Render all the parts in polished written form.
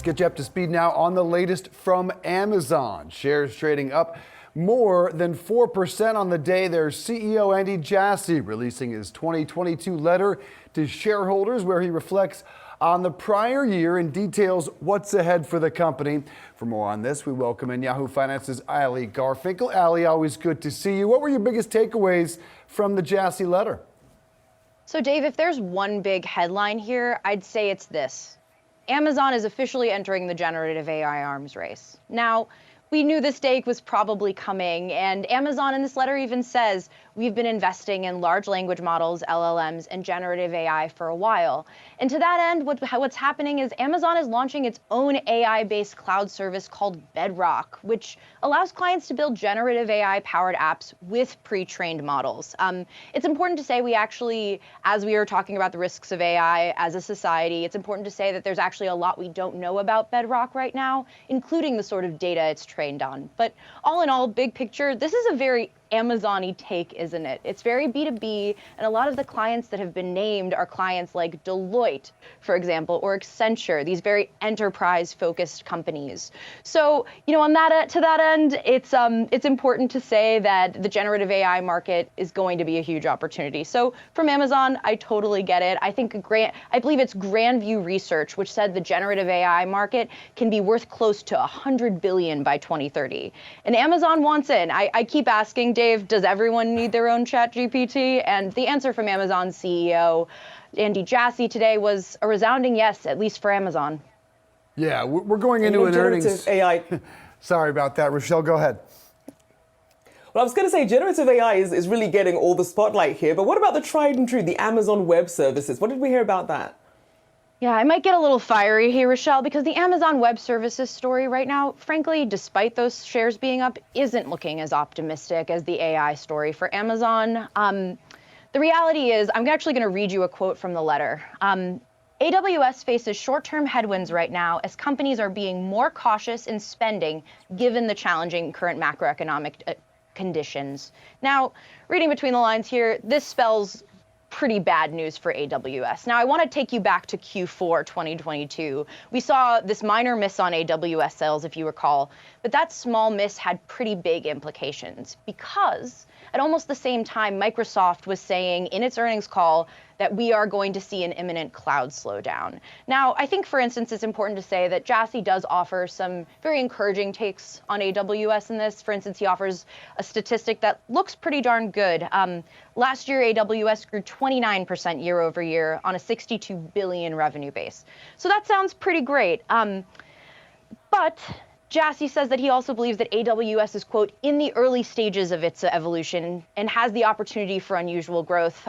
get you up to speed now on the latest from Amazon. Shares trading up more than 4% on the day. Their CEO, Andy Jassy, releasing his 2022 letter to shareholders where he reflects on the prior year and details what's ahead for the company. For more on this, we welcome in Yahoo Finance's Ali Garfinkel. Ali, always good to see you. What were your biggest takeaways from the Jassy letter? So Dave, if there's one big headline here, I'd say it's this. Amazon is officially entering the generative AI arms race. Now, we knew this day was probably coming, and Amazon in this letter even says we've been investing in large language models, LLMs, and generative AI for a while. And to that end, what's happening is Amazon is launching its own AI-based cloud service called Bedrock, which allows clients to build generative AI-powered apps with pre-trained models. It's important to say we actually, as we are talking about the risks of AI as a society, it's important to say that there's actually a lot we don't know about Bedrock right now, including the sort of data it's trained on. But all in all, big picture, this is a very Amazon-y take, isn't it? It's very B2B, and a lot of the clients that have been named are clients like Deloitte, for example, or Accenture, these very enterprise-focused companies. So, on that to that end, it's important to say that the generative AI market is going to be a huge opportunity. So from Amazon, I totally get it. I believe it's Grandview Research, which said the generative AI market can be worth close to $100 billion by 2030. And Amazon wants in. I keep asking, Dave, does everyone need their own chat GPT? And the answer from Amazon's CEO, Andy Jassy, today was a resounding yes, at least for Amazon. Yeah, we're going into an earnings... AI. Sorry about that. Rochelle, go ahead. Well, I was going to say generative AI is really getting all the spotlight here, but what about the tried and true, the Amazon Web Services? What did we hear about that? Yeah, I might get a little fiery here, Rochelle, because the Amazon Web Services story right now, frankly, despite those shares being up, isn't looking as optimistic as the AI story for Amazon. The reality is, I'm actually going to read you a quote from the letter. AWS faces short-term headwinds right now as companies are being more cautious in spending given the challenging current macroeconomic conditions. Now, reading between the lines here, this spells pretty bad news for AWS. Now, I want to take you back to Q4 2022. We saw this minor miss on AWS sales, if you recall, but that small miss had pretty big implications because at almost the same time, Microsoft was saying in its earnings call that we are going to see an imminent cloud slowdown. Now, I think, for instance, it's important to say that Jassy does offer some very encouraging takes on AWS in this. For instance, he offers a statistic that looks pretty darn good. Last year, AWS grew 29% year over year on a $62 billion revenue base. So that sounds pretty great. But Jassy says that he also believes that AWS is, quote, in the early stages of its evolution and has the opportunity for unusual growth.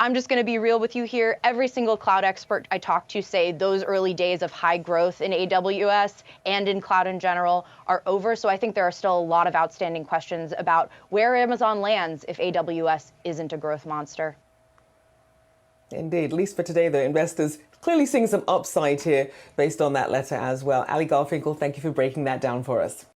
I'm just going to be real with you here. Every single cloud expert I talk to say those early days of high growth in AWS and in cloud in general are over. So I think there are still a lot of outstanding questions about where Amazon lands if AWS isn't a growth monster. Indeed, at least for today, though, investors clearly seeing some upside here based on that letter as well. Ali Garfinkel, thank you for breaking that down for us.